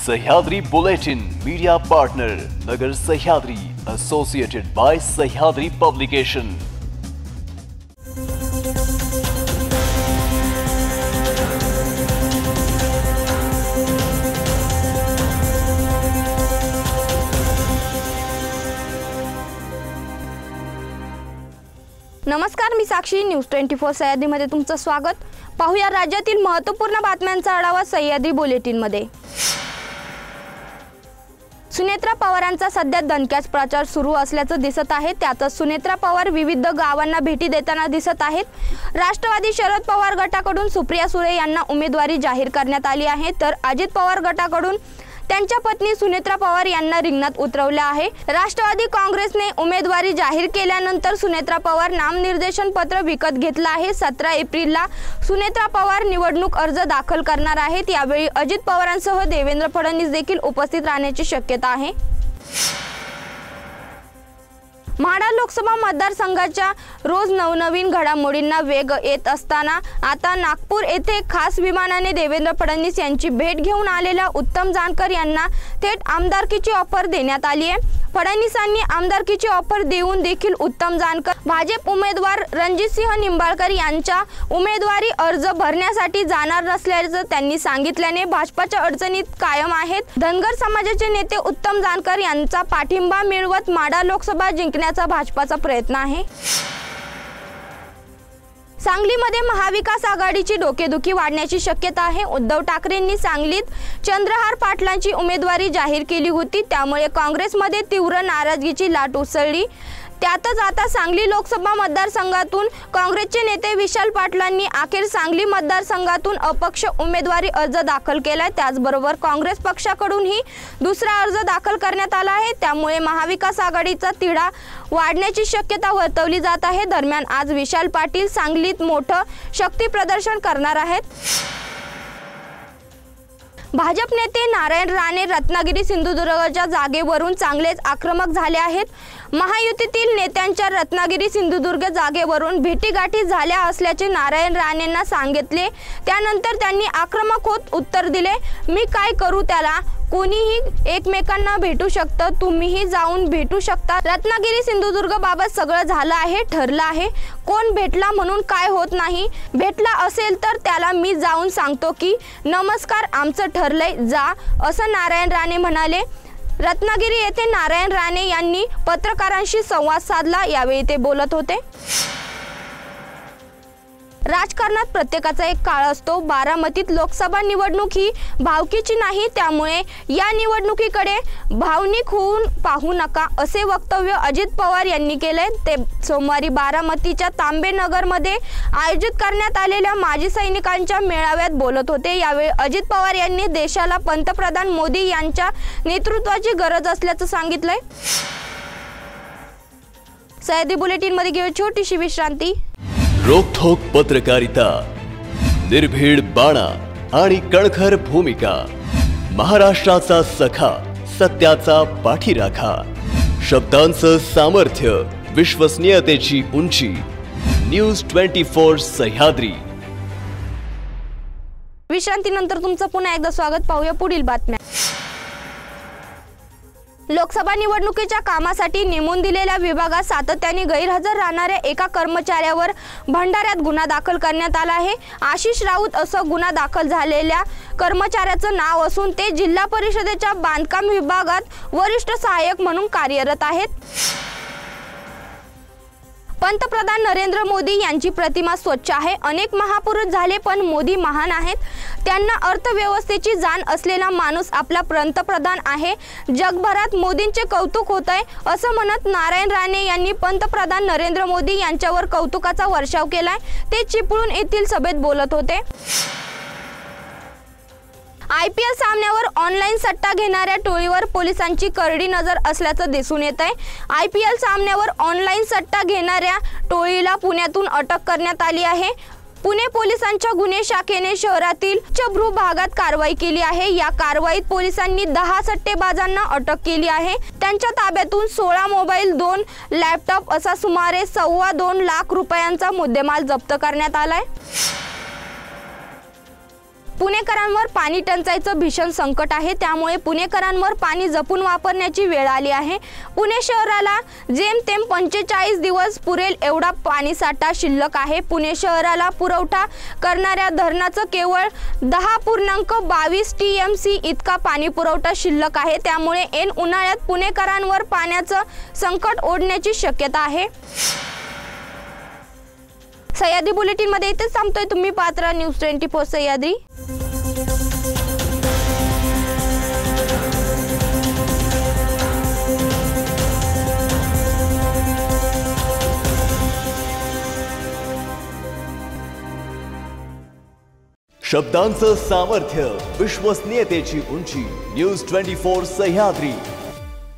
Sahyadri bulletin media partner Nagar Sahyadri associated by Sahyadri publication. नमस्कार, मी साक्षी news 24 Sahyadri मध्ये तुमचं स्वागत। पाहूया राज्यातील महत्त्वपूर्ण बातम्यांचा आढावा सह्याद्री बुलेटिन मध्ये। सुनेत्रा पवारांचा सध्या दणक्याच प्रचार सुरू असल्याचं दिसत आहे। त्यातच सुनेत्रा पवार विविध गावांना भेटी देताना दिसत आहेत। राष्ट्रवादी शरद पवार गटाकडून सुप्रिया सुळे यांना उमेदवारी जाहीर करण्यात आली आहे, तर अजित पवार गटाकडून त्यांच्या पत्नी सुनेत्रा पवार यांना रिंगणात उतरवले आहे। राष्ट्रवादी काँग्रेसने उमेदवारी जाहीर केल्यानंतर सुनेत्रा पवार नामनिर्देशन पत्र विकत घेतलं आहे। 17 एप्रिलला सुनेत्रा पवार निवडणूक अर्ज दाखल करणार आहेत। यावेळी अजित पवारांसह देवेंद्र फडणवीस देखील उपस्थित राहण्याची शक्यता आहे। म्हाडा लोकसभा मतदारसंघाच्या रोज नवनवीन घडामोडींना वेग येत असताना आता नागपूर येथे खास विमानाने देवेंद्र फडणवीस यांची भेट घेऊन आलेल्या उत्तम जानकर यांना थेट आमदारकीची ऑफर देण्यात आली आहे। फडणवीसांनी आमदारकीची ऑफर देऊन देखील उत्तम जानकर भाजप उमेदवार रणजितसिंह निंबाळकर यांच्या उमेदवारी अर्ज भरण्यासाठी जाणार नसल्याचं त्यांनी सांगितल्याने भाजपच्या अडचणीत कायम आहेत। धनगर समाजाचे नेते उत्तम जानकर यांचा पाठिंबा मिळवत म्हाडा लोकसभा जिंकण्याचा भाजपचा प्रयत्न आहे। सांगलीमध्ये महाविकास आघाडीची डोकेदुखी वाढण्याची शक्यता आहे। उद्धव ठाकरेंनी सांगलीत चंद्रहार पाटलांची उमेदवारी जाहीर केली होती, त्यामुळे काँग्रेसमध्ये तीव्र नाराजगीची लाट उसळली। त्यातच आता सांगली लोकसभा मतदारसंघातून काँग्रेसचे नेते विशाल पाटलांनी अखेर सांगली मतदारसंघातून अपक्ष उमेदवारी अर्ज दाखल केलाय। त्याचबरोबर काँग्रेस पक्षाकडूनही दुसरा अर्ज दाखल करण्यात आला आहे। त्यामुळे महाविकास आघाडीचा तिढा वाढण्याची शक्यता वर्तवली जात आहे। दरम्यान आज विशाल पाटील सांगलीत मोठं शक्ती प्रदर्शन करणार आहेत। भाजप नेते नारायण राणे रत्नागिरी सिंधुदुर्गच्या जागेवरून चांगलेच आक्रमक झाले आहेत। महायुतीतील नेत्यांच्या रत्नागिरी सिंधुदुर्ग जागेवरून भेटीगाठी झाल्या असल्याचे नारायण राणेंना सांगितले। त्यानंतर त्यांनी आक्रमक होत उत्तर दिले, मी काय करू, त्याला कोणीही एकमेकांना भेटू शकतं, तुम्हीही जाऊन भेटू शकता। रत्नागिरी सिंधुदुर्ग बाबत सगळं झालं आहे, ठरलं आहे। कोण भेटला म्हणून काय होत नाही, भेटला असेल तर त्याला मी जाऊन सांगतो की नमस्कार आमचं ठरलंय, जा, असं नारायण राणे म्हणाले। रत्नागिरी येथे नारायण राणे यांनी पत्रकारांशी संवाद साधला, यावेळी ते बोलत होते। राजकारणात प्रत्येकाचा एक काळ असतो। बारामतीत लोकसभा निवडणूक ही भावकीची नाही, त्यामुळे या निवडणुकीकडे भावनिक होऊन पाहू नका, असे वक्तव्य अजित पवार यांनी केले। ते सोमवारी बारामतीच्या तांबेनगरमध्ये आयोजित करण्यात आलेल्या माजी सैनिकांच्या मेळाव्यात बोलत होते। यावेळी अजित पवार यांनी देशाला पंतप्रधान मोदी यांच्या नेतृत्वाची गरज असल्याचं सांगितलंय। सह्याद्री बुलेटिन मध्ये घेऊ छोटीशी विश्रांती। रोखोक पत्रकारिता, निर्भीड बाणा आणि कणखर भूमिका, महाराष्ट्राचा सखा, सत्याचा पाठीराखा, शब्दांचं सामर्थ्य, विश्वसनीयतेची उंची, न्यूज 24 सह्याद्री। विश्रांतीनंतर तुमचं पुन्हा एकदा स्वागत। पाहूया पुढील बातम्या। लोकसभा निवडणुकीच्या कामासाठी नेमून दिलेल्या विभागात सातत्याने गैरहजर राहणाऱ्या एका कर्मचाऱ्यावर भंडाऱ्यात गुन्हा दाखल करण्यात आला आहे। आशिष राऊत असं गुन्हा दाखल झालेल्या कर्मचाऱ्याचं नाव असून ते जिल्हा परिषदेच्या बांधकाम विभागात वरिष्ठ सहाय्यक म्हणून कार्यरत आहेत। पंतप्रधान नरेंद्र मोदी यांची प्रतिमा स्वच्छ आहे। अनेक महापुरुष झाले पण मोदी महान आहेत। त्यांना अर्थव्यवस्थेची जाण असलेला माणूस आपला पंतप्रधान आहे। जगभरात मोदींचे कौतुक होत आहे, असं म्हणत नारायण राणे यांनी पंतप्रधान नरेंद्र मोदी यांच्यावर कौतुकाचा वर्षाव केलाय। ते चिपळूण येथील सभेत बोलत होते। IPL सामन्यावर ऑनलाईन सट्टा घेणाऱ्या टोळीवर पोलिसांची करडी नजर असल्याचं दिसून येत आहे। IPL सामन्यावर ऑनलाईन सट्टा घेणाऱ्या टोळीला पुण्यातून अटक करण्यात आली आहे। पुणे पोलिसांच्या गुन्हे शाखेने शहरातील चब्रू भागात कारवाई केली आहे। या कारवाईत पोलिसांनी 10 सट्टेबाजांना अटक केली आहे। त्यांच्या ताब्यातून 16 मोबाईल, 2 लॅपटॉप असा सुमारे 2.25 लाख रुपयांचा मुद्देमाल जप्त करण्यात आलाय। पुणेकरांवर पाणी टंचाईचं भीषण संकट आहे, त्यामुळे पुणेकरांवर पाणी जपून वापरण्याची वेळ आली आहे। पुणे शहराला जेमतेम 45 दिवस पुरेल एवढा पाणीसाठा शिल्लक आहे। पुणे शहराला पुरवठा करणाऱ्या धरणाचं केवळ 10.22 TMC इतका पाणी पुरवठा शिल्लक आहे, त्यामुळे ऐन उन्हाळ्यात पुणेकरांवर पाण्याचं संकट ओढण्याची शक्यता आहे। सह्याद्री बुलेटिन मध्ये इथेच थांबतोय। तुम्ही पाहत राहा न्यूज 24 सह्याद्री। शब्दांचं सामर्थ्य, विश्वसनीयतेची उंची, न्यूज 24 सह्याद्री।